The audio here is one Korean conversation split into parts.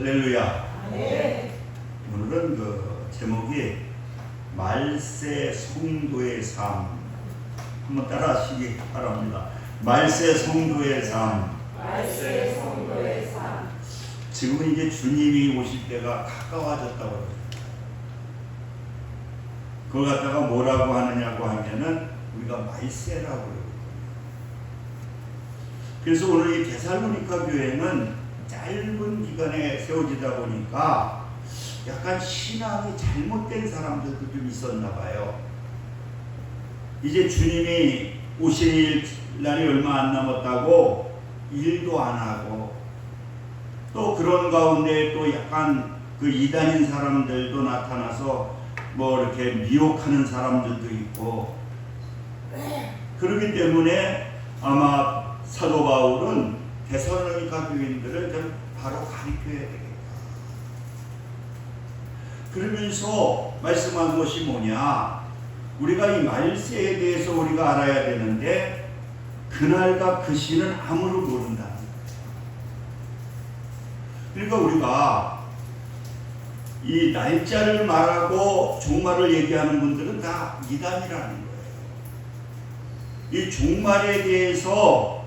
할렐루야. 네. 오늘은 그 제목이 말세 성도의 삶. 한번 따라 하시기 바랍니다. 말세 성도의 삶. 말세 성도의 삶. 지금은 이제 주님이 오실 때가 가까워졌다고 해요. 그걸 갖다가 뭐라고 하느냐고 하면은 우리가 말세라고 그러거든요. 그래서 오늘 이 데살로니가 교회는 짧은 기간에 세워지다 보니까 약간 신앙이 잘못된 사람들도 좀 있었나 봐요. 이제 주님이 오실 날이 얼마 안 남았다고 일도 안 하고, 또 그런 가운데 또 약간 그 이단인 사람들도 나타나서 뭐 이렇게 미혹하는 사람들도 있고, 그렇기 때문에 아마 사도 바울은 데살로니가 교인들을 좀 바로 가르쳐야 되겠다. 그러면서 말씀한 것이 뭐냐? 우리가 이 말세에 대해서 우리가 알아야 되는데 그날과 그 시는 아무도 모른다. 그러니까 우리가 이 날짜를 말하고 종말을 얘기하는 분들은 다 이단이라는 거예요. 이 종말에 대해서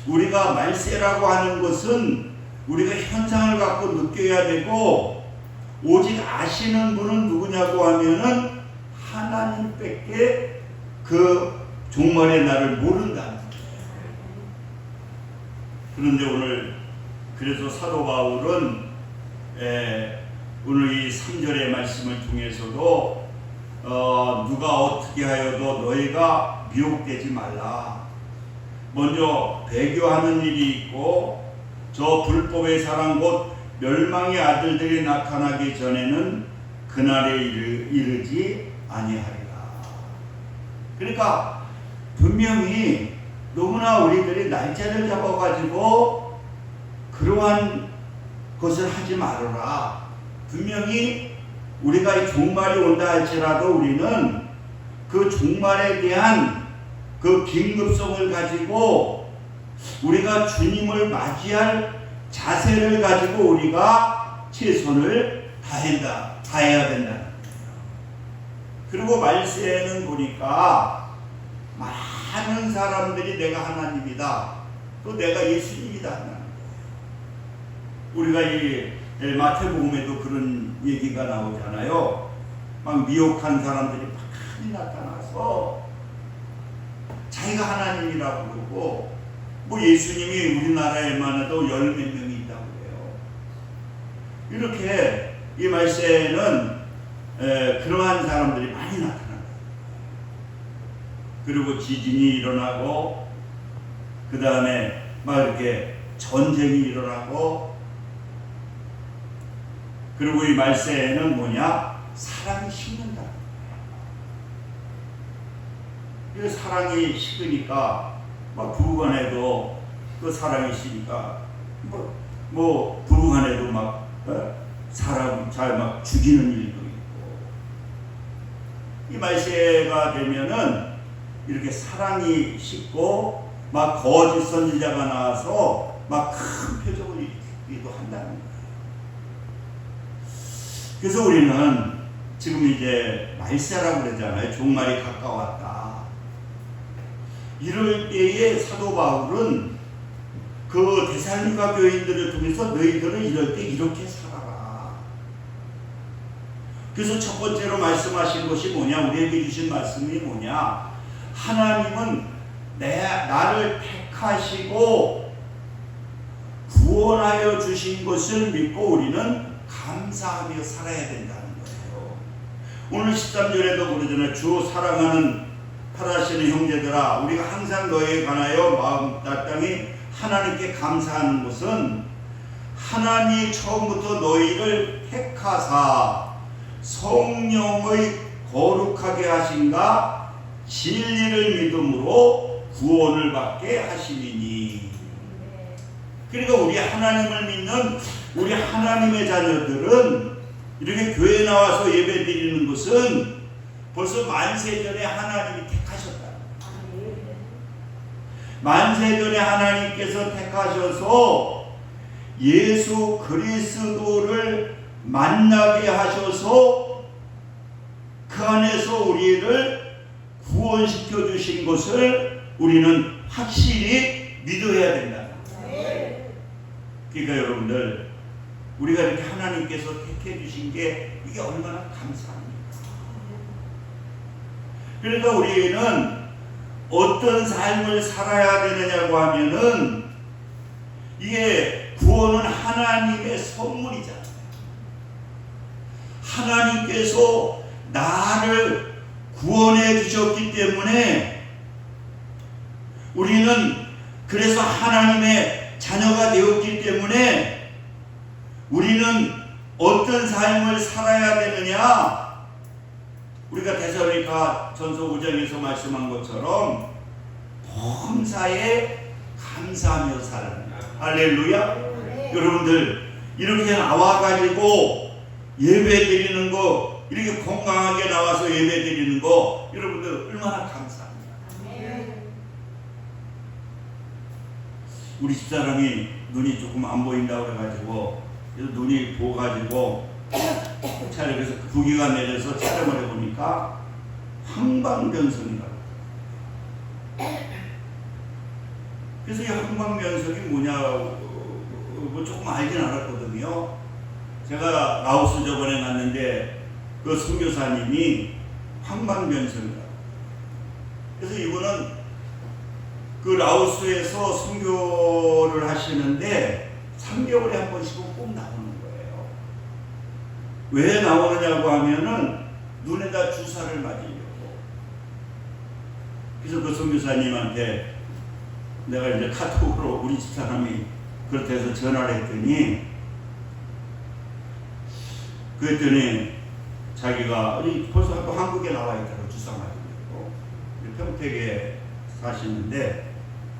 우리가 말세라고 하는 것은 우리가 현상을 갖고 느껴야 되고, 오직 아시는 분은 누구냐고 하면은 하나님밖에 그 종말의 날을 모른다는 거예요. 그런데 오늘 그래서 사도 바울은 오늘 이 3절의 말씀을 통해서도 누가 어떻게 하여도 너희가 미혹되지 말라. 먼저 배교하는 일이 있고, 저 불법의 사랑 곧 멸망의 아들들이 나타나기 전에는 그날에 이르지 아니하리라. 그러니까 분명히 너무나 우리들이 날짜를 잡아가지고 그러한 것을 하지 말아라. 분명히 우리가 이 종말이 온다 할지라도 우리는 그 종말에 대한 그 긴급성을 가지고 우리가 주님을 맞이할 자세를 가지고 우리가 최선을 다해야 된다. 그리고 말세에는 보니까 많은 사람들이 내가 하나님이다, 또 내가 예수님이다 하는 거예요. 우리가 이 마태복음에도 그런 얘기가 나오잖아요. 막 미혹한 사람들이 많이 나타나서 자기가 하나님이라고 그러고, 뭐 예수님이 우리나라에만 해도 10몇 명이 있다고 해요. 이렇게 이 말세에는 그러한 사람들이 많이 나타나요. 그리고 지진이 일어나고, 그 다음에 막 이렇게 전쟁이 일어나고, 그리고 이 말세에는 뭐냐? 사랑이 식는다. 그 사랑이 식으니까 막 부부간에도 그 사랑이 식으니까 뭐 부부간에도 막 사람 잘 막 죽이는 일도 있고, 이 말세가 되면은 이렇게 사랑이 식고 막 거짓 선지자가 나와서 막 큰 표적을 일으키기도 한다는 거예요. 그래서 우리는 지금 이제 말세라고 그러잖아요. 종말이 가까웠다. 이럴 때에 사도 바울은 그 데살로니가 교인들을 통해서 너희들은 이럴 때 이렇게 살아라. 그래서 첫 번째로 말씀하신 것이 뭐냐? 우리에게 주신 말씀이 뭐냐? 하나님은 나를 택하시고 구원하여 주신 것을 믿고 우리는 감사하며 살아야 된다는 거예요. 오늘 13절에도 그러잖아요. 주 사랑하는 팔아시는 형제들아, 우리가 항상 너희에 관하여 마음 따뜻히 하나님께 감사하는 것은 하나님이 처음부터 너희를 택하사 성령의 거룩하게 하신가 진리를 믿음으로 구원을 받게 하심이니. 그러니까 우리 하나님을 믿는 우리 하나님의 자녀들은 이렇게 교회에 나와서 예배 드리는 것은 벌써 만세전에 하나님이 택하셨다. 만세전에 하나님께서 택하셔서 예수 그리스도를 만나게 하셔서 그 안에서 우리를 구원시켜 주신 것을 우리는 확실히 믿어야 된다. 그러니까 여러분들, 우리가 이렇게 하나님께서 택해 주신 게 이게 얼마나 감사합니까? 그러니까 우리는 어떤 삶을 살아야 되느냐고 하면은, 이게 구원은 하나님의 선물이잖아요. 하나님께서 나를 구원해 주셨기 때문에 우리는, 그래서 하나님의 자녀가 되었기 때문에 우리는 어떤 삶을 살아야 되느냐? 우리가 데살로니가 전서 5장에서 말씀한 것처럼 범사에 감사하며 살아라. 할렐루야. 네. 여러분들, 이렇게 나와가지고 예배 드리는 거, 이렇게 건강하게 나와서 예배 드리는 거, 여러분들 얼마나 감사합니다. 네. 우리 집사람이 눈이 조금 안 보인다고 해가지고, 그래서 눈이 부어가지고 그래서 부기가 내려서 촬영을 해보니까 황방변성이라고. 그래서 이 황방변성이 뭐냐, 뭐 조금 알긴 알았거든요. 제가 라오스 저번에 갔는데 그 선교사님이 황방변성이라고. 그래서 이분은 그 라오스에서 선교를 하시는데 3개월에 한 번씩은 꼭 나오는 거예요. 왜 나오느냐고 하면은 눈에다 주사를 맞으려고. 그래서 그 선교사님한테 내가 이제 카톡으로, 우리 집사람이 그렇게 해서 전화를 했더니, 그랬더니 자기가 벌써 또 한국에 나와 있다고, 주사 맞으려고. 평택에 사시는데,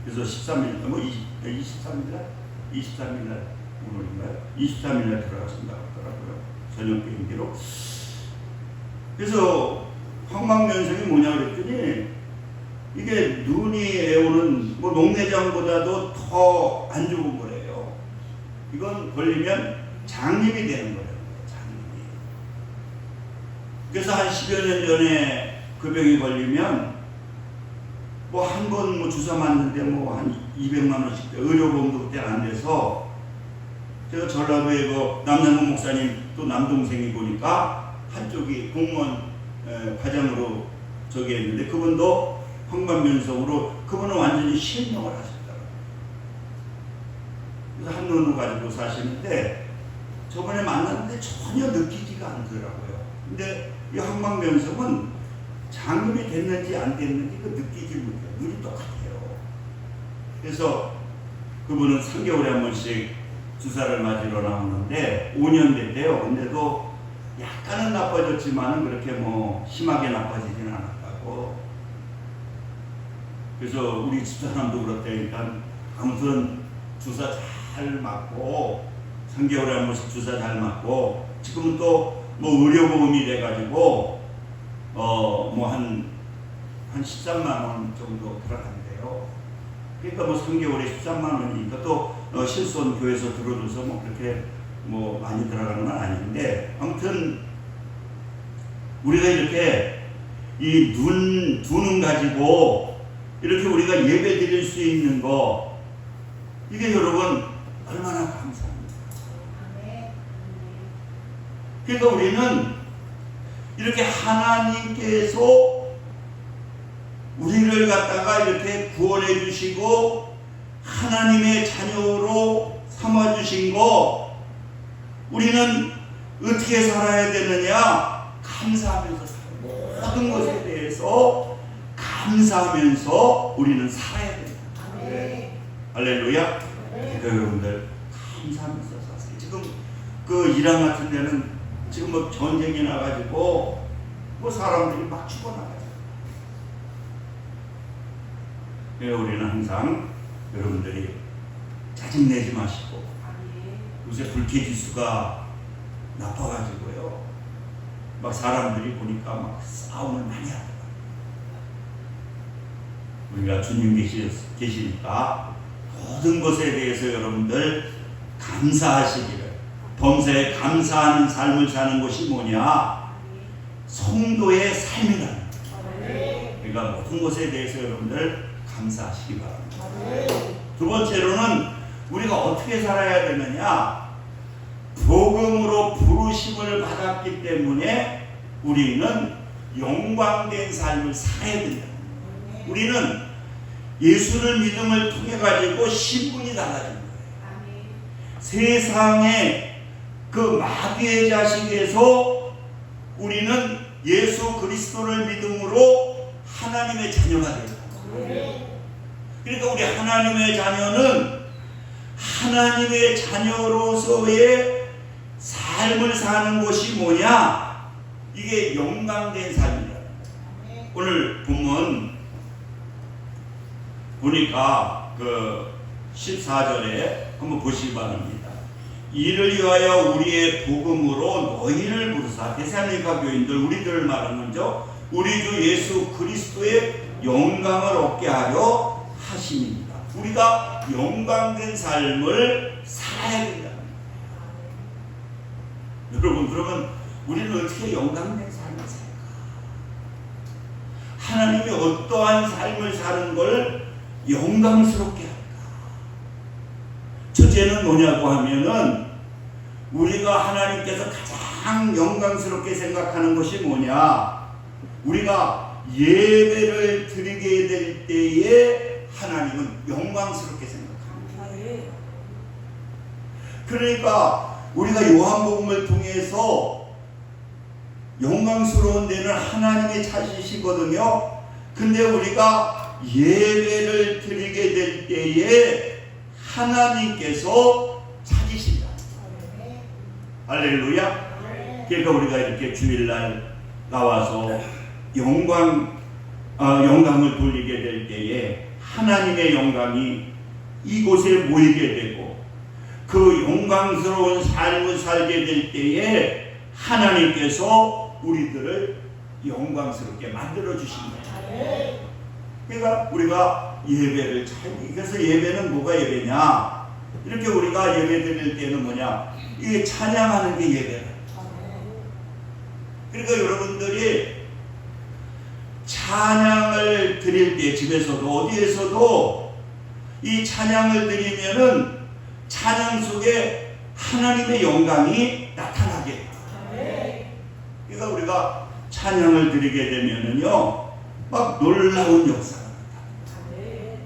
그래서 13일, 뭐 23일날? 23일날, 오늘인가요? 23일날 들어가신다고 하더라고요. 저녁 비행기로. 그래서 황망면성이 뭐냐 그랬더니, 이게 눈이 오는 뭐 녹내장보다도 더 안 좋은 거래요. 이건 걸리면 장님이 되는 거래요. 장님이. 그래서 한 10여 년 전에 그 병이 걸리면 뭐 한 번 뭐 주사 맞는데 뭐 한 200만 원씩, 의료보험도 그때 안 돼서, 제가 전라도에 그 남양문 목사님 또 남동생이 보니까 한쪽이 공무원 과장으로 저기 했는데, 그분도 황반변성으로, 그분은 완전히 실명을 하셨더라고요. 그래서 한 눈을 가지고 사시는데, 저번에 만났는데 전혀 느끼지가 않더라고요. 근데 이 황반변성은 장염이 됐는지 안 됐는지 그 느끼지 못해요. 눈이 똑같아요. 그래서 그분은 3개월에 한 번씩 주사를 맞으러 나오는데 5년 됐대요. 근데도 약간은 나빠졌지만은 그렇게 뭐 심하게 나빠지진 않았다고. 그래서 우리 집사람도 그렇다니까, 아무튼 주사 잘 맞고 3개월에 한 번씩 주사 잘 맞고, 지금은 또 뭐 의료보험이 돼가지고 뭐 한 13만 원 정도 들어간대요. 그러니까 뭐 3개월에 13만 원이니까 또 실손 교회에서 들어줘서 뭐 그렇게 뭐 많이 들어가는 건 아닌데, 아무튼 우리가 이렇게 이 두 눈 가지고 이렇게 우리가 예배 드릴 수 있는 거, 이게 여러분 얼마나 감사합니다. 그러니까 우리는 이렇게 하나님께서 우리를 갖다가 이렇게 구원해 주시고 하나님의 자녀로 삼아 주신 거, 우리는 어떻게 살아야 되느냐? 감사하면서 살아야, 모든 것에 대해서 감사하면서 우리는 살아야 됩니다. 할렐루야. 그러니까 여러분들 감사하면서 사세요. 지금 그 이란 같은 데는 지금 뭐 전쟁이 나가지고 뭐 사람들이 막 죽어나가요. 그래서 우리는 항상 여러분들이 짜증내지 마시고, 요새 불쾌지수가 나빠가지고요, 막 사람들이 보니까 막 싸움을 많이 하더라고요. 우리가 주님 계시니까 모든 것에 대해서 여러분들 감사하시기를, 범사에 감사하는 삶을 사는 것이 뭐냐? 성도의 삶이라는 거예요. 그러니까 모든 것에 대해서 여러분들 감사하시기 바랍니다. 두 번째로는 우리가 어떻게 살아야 되느냐? 복음으로 부르심을 받았기 때문에 우리는 영광된 삶을 살아야 된다. 우리는 예수를 믿음을 통해 가지고 신분이 달라진 거예요. 세상의 그 마귀의 자식에서 우리는 예수 그리스도를 믿음으로 하나님의 자녀가 됩니다. 그러니까 우리 하나님의 자녀는 하나님의 자녀로서의 삶을 사는 것이 뭐냐? 이게 영광된 삶이다. 오늘 본문 보니까 그 14절에 한번 보시기 바랍니다. 이를 위하여 우리의 복음으로 너희를 부르사. 데살로니가 교인들, 우리들을 말하는 거죠. 우리 주 예수 그리스도의 영광을 얻게 하려 하심입니다. 우리가 영광된 삶을 살아야 된다. 여러분, 그러면 우리는 어떻게 영광된 삶을 살까? 하나님이 어떠한 삶을 사는 걸 영광스럽게 할까? 첫째는 뭐냐고 하면은 우리가 하나님께서 가장 영광스럽게 생각하는 것이 뭐냐? 우리가 예배를 드리게 될 때에 하나님은 영광스럽게 생각합니다. 그러니까 우리가 요한복음을 통해서 영광스러운 데는 하나님의 찾으시거든요. 근데 우리가 예배를 드리게 될 때에 하나님께서 찾으신다. 할렐루야. 그러니까 우리가 이렇게 주일날 나와서 영광을 돌리게 될 때에 하나님의 영광이 이곳에 모이게 되고 그 영광스러운 삶을 살게 될 때에 하나님께서 우리들을 영광스럽게 만들어 주신다. 그러니까 우리가 예배를 그래서 예배는 뭐가 예배냐? 이렇게 우리가 예배 드릴 때는 뭐냐? 이게 찬양하는 게 예배다. 그러니까 여러분들이 찬양을 드릴 때 집에서도 어디에서도 이 찬양을 드리면은 찬양 속에 하나님의 영광이 나타나게 해요. 그러니까 우리가 찬양을 드리게 되면은요, 막 놀라운 역사가 나타납니다.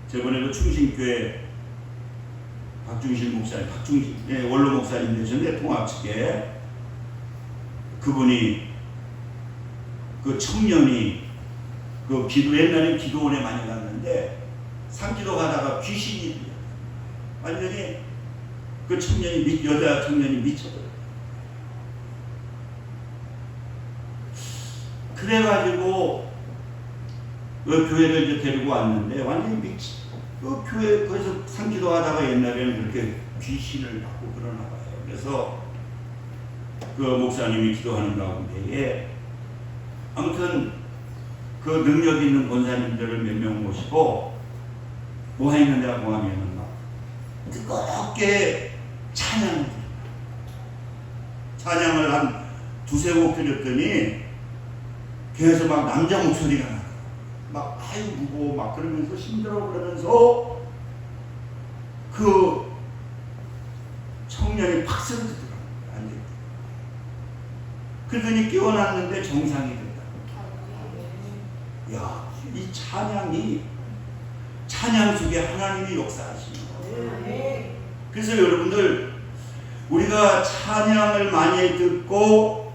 저번에 그 충신교회 박중신 목사님, 원로 목사님 되셨는데 통합 측에 그분이 그 청년이 그 옛날에 기도원에 많이 갔는데 산기도 가다가 귀신이 완전히 그 청년이 여자 청년이 미쳐버렸어요. 그래가지고 그 교회를 이제 데리고 왔는데 완전히 그 교회 거기서 산기도 하다가 옛날에는 그렇게 귀신을 받고 그러나 봐요. 그래서 그 목사님이 기도하는 가운데에 아무튼 그 능력 있는 권사님들을 몇 명 모시고 뭐 했느냐고 하면은 막 뜨겁게 찬양을 한 두세 곡 드렸더니 그래서 막 남자 목소리가 나요. 막 아유 무거워 막 그러면서 힘들어 그러면서 그 청년이 팍 쓰러지더라고요. 안 돼. 그러더니 깨어났는데 정상이 된다. 야, 이 찬양 속에 하나님이 역사하시는 거예요. 그래서 여러분들 우리가 찬양을 많이 듣고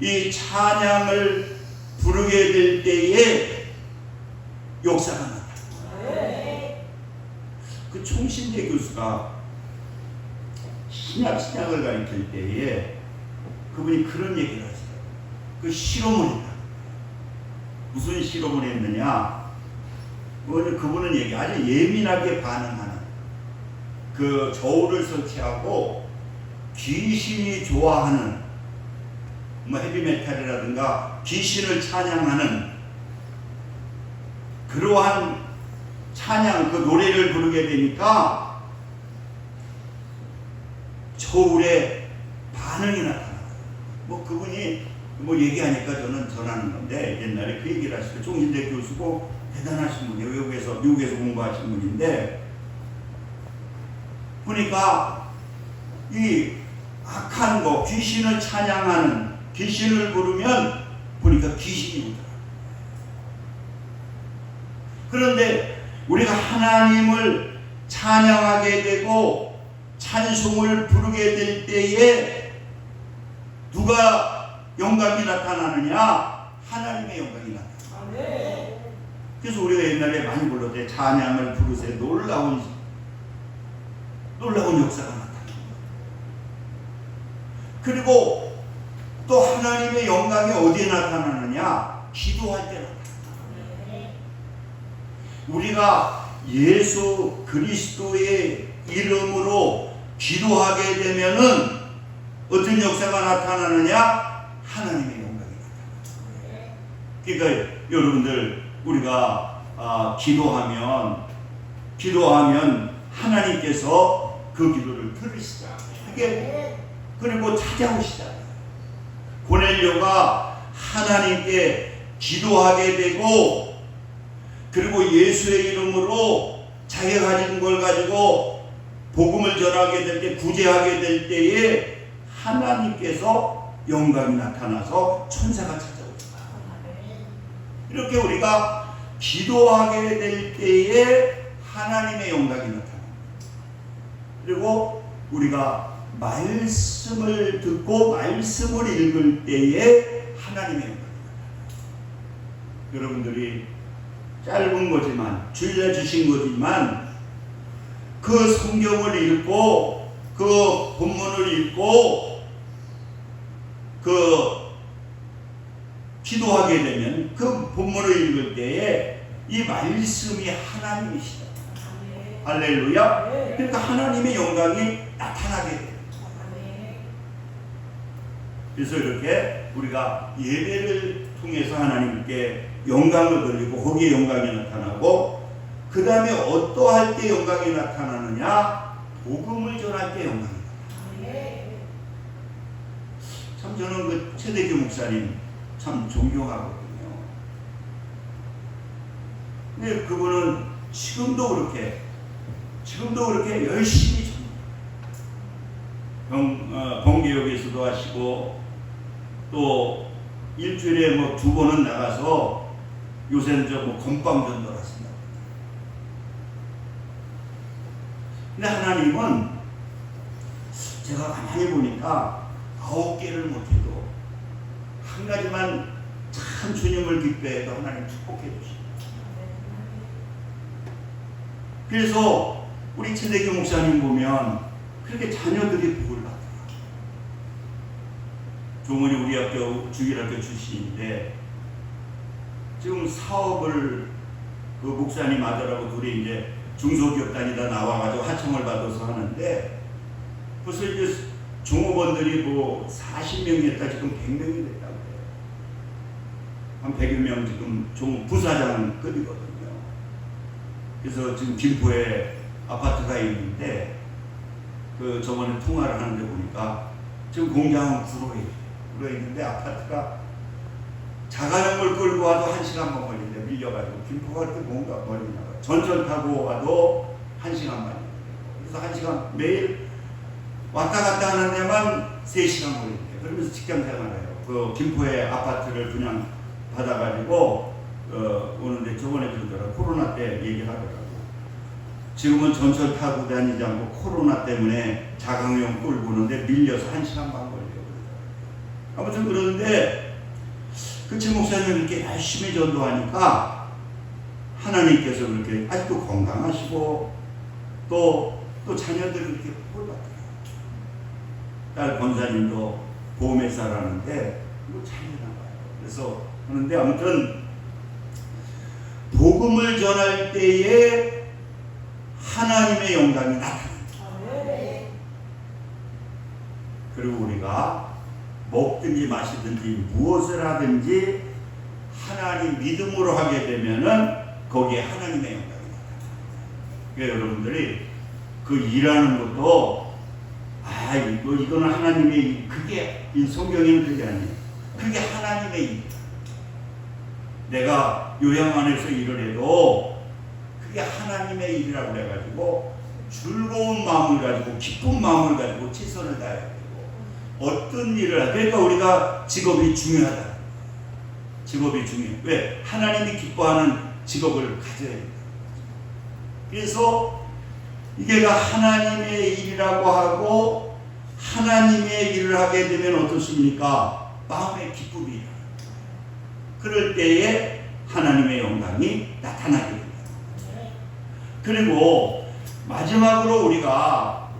이 찬양을 부르게 될 때에 역사가 나타나요. 그 총신대 교수가 신약을 가르칠 때에 그분이 그런 얘기를 하세요. 그 실험을 했다. 무슨 실험을 했느냐? 그분은 아주 예민하게 반응하는 그 저울을 설치하고 귀신이 좋아하는 뭐 헤비메탈이라든가 귀신을 찬양하는 그러한 찬양 그 노래를 부르게 되니까 서울에 반응이 나타나요. 뭐 그분이 뭐 얘기하니까 저는 전하는 건데, 옛날에 그 얘기를 하시고, 종신대 교수고 대단하신 분이에요. 미국에서 공부하신 분인데, 보니까 이 악한 거, 귀신을 찬양하는, 귀신을 부르면 보니까 귀신이 오더라. 그런데 우리가 하나님을 찬양하게 되고 찬송을 부르게 될 때에 누가 영광이 나타나느냐? 하나님의 영광이 나타나요. 그래서 우리가 옛날에 많이 불렀대. 찬양을 부르세 놀라운 역사가 나타납니다. 그리고 또 하나님의 영광이 어디에 나타나느냐? 기도할 때 나타납니다. 우리가 예수 그리스도의 이름으로 기도하게 되면은 어떤 역사가 나타나느냐? 하나님의 영광이 나타납니다. 그러니까 여러분들, 우리가 기도하면 하나님께서 그 기도를 들으시잖아요. 그리고 찾아오시잖아요. 고넬료가 하나님께 기도하게 되고, 그리고 예수의 이름으로 자기가 가진 걸 가지고 복음을 전하게 될 때, 구제하게 될 때에 하나님께서 영광이 나타나서 천사가 찾아옵니다. 이렇게 우리가 기도하게 될 때에 하나님의 영광이 나타납니다. 그리고 우리가 말씀을 듣고 말씀을 읽을 때에 하나님의 영광이 나타납니다. 여러분들이 짧은 거지만, 주일날 주신 거지만, 그 성경을 읽고 그 본문을 읽고 기도하게 되면 그 본문을 읽을 때에 이 말씀이 하나님이시다. 할렐루야. 그러니까 하나님의 영광이 나타나게 돼요. 그래서 이렇게 우리가 예배를 통해서 하나님께 영광을 돌리고 거기에 영광이 나타나고, 그 다음에 어떠할 때 영광이 나타나느냐? 복음을 전할 때 영광이 나타나요. 참 저는 그 최대규 목사님 참 존경하거든요. 근데 그분은 지금도 그렇게 열심히 번개역에서도 하시고, 또 일주일에 뭐 2번은 나가서 요새는 건빵전도를 하신다. 근데 하나님은 제가 가만히 보니까 9개를 못해도 한 가지만 참 주님을 기뻐해도 하나님 축복해 주십니다. 그래서 우리 최대규 목사님 보면 그렇게 자녀들이 복을 받아요. 조문이 우리 학교 주일학교 출신인데, 지금 사업을 그 목사님 아들하고 둘이 이제 중소기업 다니다 나와가지고 하청을 받아서 하는데, 벌써 이제 종업원들이 뭐 40명이 했다 지금 100명이 됐다고 해요. 한 100여 명 지금 부사장급이거든요. 그래서 지금 김포에 아파트가 있는데, 그 저번에 통화를 하는데 보니까 지금 공장은 불어 있는데 아파트가 자가용을 끌고 와도 1시간만 걸린대. 밀려가지고. 김포가 그렇게 뭔가 멀리 나가요. 전철 타고 와도 1시간 만이에요. 그래서 1시간 매일 왔다 갔다 하는 데만 3시간 걸린대. 그러면서 직장 생활해요. 그 김포에 아파트를 그냥 받아가지고 오는데, 저번에 그러더라. 코로나 때 얘기를 하더라고. 지금은 전철 타고 다니지 않고 코로나 때문에 자가용 끌고 오는데 밀려서 1시간 반 걸려요. 아무튼 그러는데, 그 최 목사님 이렇게 열심히 전도하니까 하나님께서 그렇게 아직도 건강하시고 또 자녀들이 이렇게 복을 받아요. 딸 권사님도 보험회사라는데 뭐 잘 나가요. 그래서 그런데 아무튼 복음을 전할 때에 하나님의 영광이 나타납니다. 그리고 우리가 먹든지 마시든지 무엇을 하든지 하나님 믿음으로 하게 되면은 거기에 하나님의 영광이 나타납니다. 그러니까 여러분들이 그 일하는 것도 이거는 하나님의 일. 그게 이 성경에는 그게 아니에요. 그게 하나님의 일. 내가 요양 안에서 일을 해도 그게 하나님의 일이라고 해가지고 즐거운 마음을 가지고 기쁜 마음을 가지고 최선을 다해야 되고 어떤 일을 그러니까 우리가 직업이 중요하다. 직업이 중요해. 왜? 하나님이 기뻐하는 직업을 가져야 된다. 그래서 이게 하나님의 일이라고 하고 하나님의 일을 하게 되면 어떻습니까? 마음의 기쁨이 일어납니다. 그럴 때에 하나님의 영광이 나타나게 됩니다. 그리고 마지막으로 우리가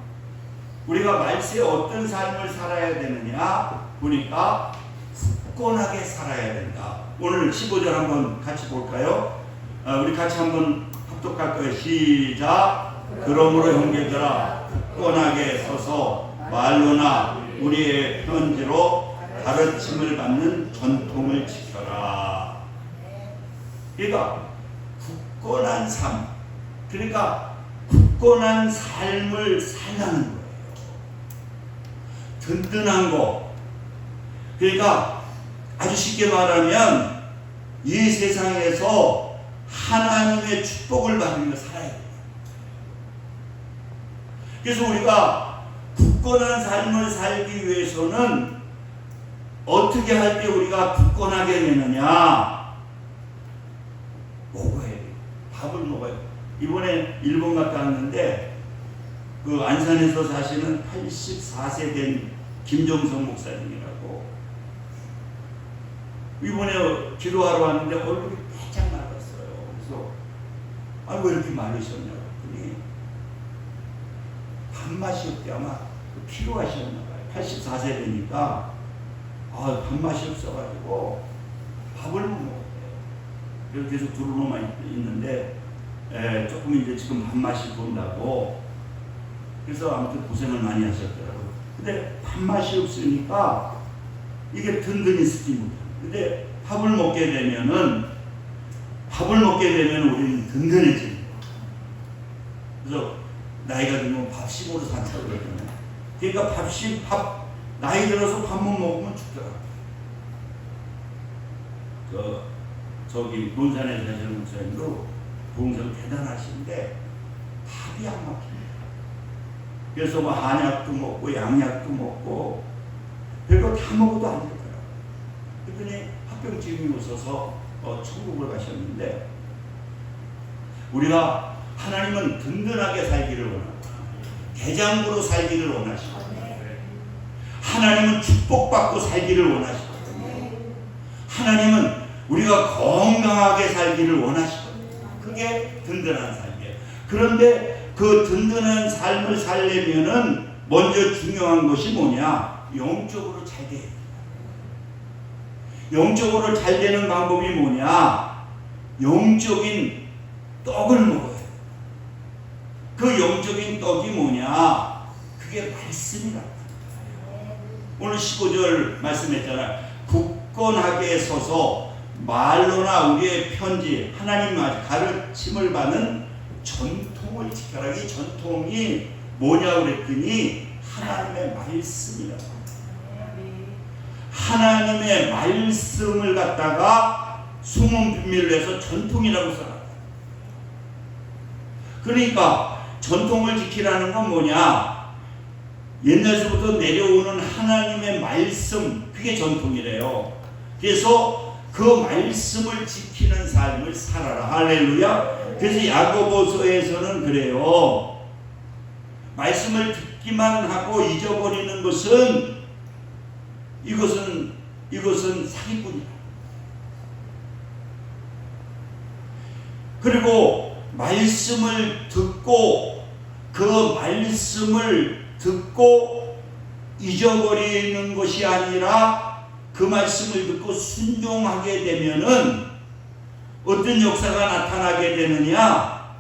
말세에 어떤 삶을 살아야 되느냐 보니까 굳건하게 살아야 된다. 오늘 15절 한번 같이 볼까요? 우리 같이 한번 합독할 거예요. 시작. 그러므로 형제들아 굳건하게 서서 말로나 우리의 편지로 가르침을 받는 전통을 지켜라. 그러니까 굳건한 삶, 그러니까 굳건한 삶을 살라는 거예요. 든든한 거. 그러니까 아주 쉽게 말하면 이 세상에서 하나님의 축복을 받으며 살아야 돼요. 그래서 우리가 굳건한 삶을 살기 위해서는 어떻게 할 때 우리가 굳건하게 되느냐? 먹어야 돼요. 밥을 먹어야 돼요. 이번에 일본 갔다 왔는데 그 안산에서 사시는 84세 된 김정성 목사님이라고 이번에 기도하러 왔는데 얼굴이 바짝 말랐어요. 그래서 왜 이렇게 마르셨냐고 했더니 밥맛이 없대. 아마 피로하셨나 봐요. 84세 되니까 밥맛이 없어가지고 밥을 못 먹었대요. 그래서 계속 두루로만 있는데 조금 이제 지금 밥맛이 돈다고 그래서 아무튼 고생을 많이 하셨더라고요. 근데 밥맛이 없으니까 이게 든든히 쓰지 못해요. 근데 밥을 먹게 되면 우리는 든든해집니다. 그래서 나이가 들면 밥 씹으로 산다고 그러잖아요. 그러니까 나이 들어서 밥 못 먹으면 죽더라고요. 저기 논산에 사시는 목사님도 봉선 대단하신데 밥이 안 먹힙니다. 그래서 뭐 한약도 먹고 양약도 먹고 별거 다 먹어도 안 되더라고요. 그랬더니 합병증이 오셔서 천국을 가셨는데 우리가 하나님은 든든하게 살기를 원합니다. 대장부로 살기를 원하시고 하나님은 축복받고 살기를 원하시거든요. 하나님은 우리가 건강하게 살기를 원하시거든요. 그게 든든한 삶이에요. 그런데 그 든든한 삶을 살려면은 먼저 중요한 것이 뭐냐? 영적으로 잘 돼야 돼요. 영적으로 잘 되는 방법이 뭐냐? 영적인 떡을 먹어요. 그 영적인 떡이 뭐냐? 그게 말씀이라. 오늘 15절 말씀했잖아요. 굳건하게 서서 말로나 우리의 편지 하나님 가르침을 받는 전통을 지켜라. 이 전통이 뭐냐고 그랬더니 하나님의 말씀이라고. 하나님의 말씀을 갖다가 숨은 비밀로 해서 전통이라고 써놨다. 그러니까 전통을 지키라는 건 뭐냐? 옛날서부터 내려오는 하나님의 말씀, 그게 전통이래요. 그래서 그 말씀을 지키는 삶을 살아라. 할렐루야. 그래서 야고보서에서는 그래요. 말씀을 듣기만 하고 잊어버리는 것은 이것은 사기꾼이다. 그리고 말씀을 듣고 그 말씀을 듣고 잊어버리는 것이 아니라 그 말씀을 듣고 순종하게 되면은 어떤 역사가 나타나게 되느냐?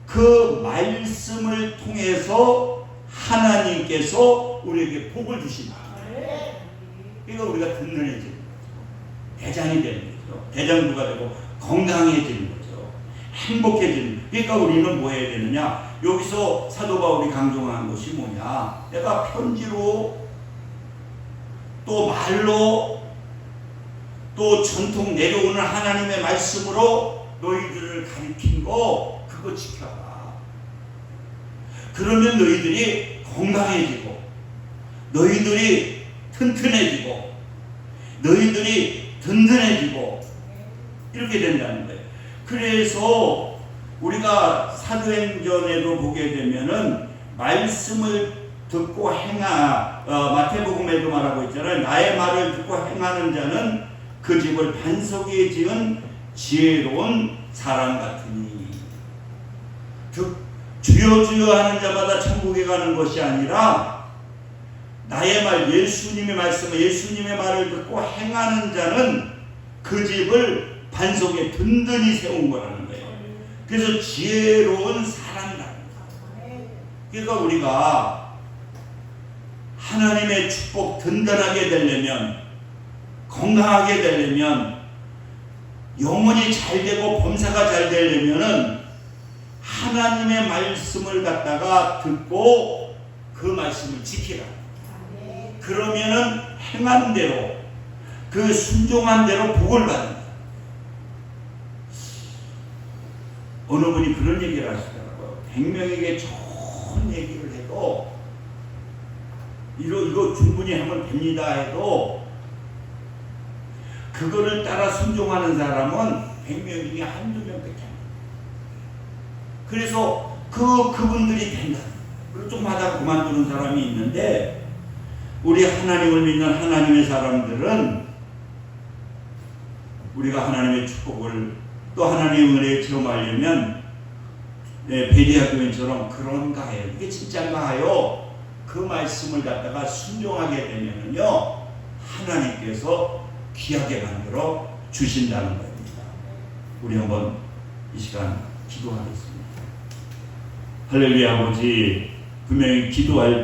그 말씀을 통해서 하나님께서 우리에게 복을 주신다. 그러니까 우리가 든든해지는 거죠. 대장이 되는 거죠. 대장부가 되고 건강해지는 거죠. 행복해지는. 그러니까 우리는 뭐 해야 되느냐? 여기서 사도 바울이 강조한 것이 뭐냐? 내가 편지로 또 말로 또 전통 내려오는 하나님의 말씀으로 너희들을 가르친 거 그거 지켜라. 그러면 너희들이 건강해지고 너희들이 튼튼해지고 너희들이 든든해지고 이렇게 된다는 거예요. 그래서 우리가 사도행전에도 보게 되면은 말씀을 듣고 마태복음에도 말하고 있잖아요. 나의 말을 듣고 행하는 자는 그 집을 반석에 지은 지혜로운 사람 같으니. 주여 주여 하는 자마다 천국에 가는 것이 아니라 나의 말, 예수님의 말씀을, 예수님의 말을 듣고 행하는 자는 그 집을 반석에 든든히 세운 거라는 거예요. 그래서 지혜로운 사람이라는 거예요. 그러니까 우리가 하나님의 축복 든든하게 되려면, 건강하게 되려면, 영혼이 잘 되고 범사가 잘 되려면은 하나님의 말씀을 갖다가 듣고 그 말씀을 지키라. 그러면은 행한 대로, 그 순종한 대로 복을 받는다. 어느 분이 그런 얘기를 하시더라고요. 100명에게 좋은 얘기를 해도 이거 충분히 하면 됩니다 해도 그거를 따라 순종하는 사람은 100명 중에 한두 명 밖에 안 돼요. 그래서 그분들이 된다. 그리고 좀 하다가 그만두는 사람이 있는데, 우리 하나님을 믿는 하나님의 사람들은 우리가 하나님의 축복을 또 하나님의 은혜에 체험하려면 베리아 교인처럼 그런가 해요. 이게 진짜인가 하여 그 말씀을 갖다가 순종하게 되면은요, 하나님께서 귀하게 만들어 주신다는 겁니다. 우리 한번 이 시간 기도하겠습니다. 할렐루야. 아버지, 분명히 기도할 때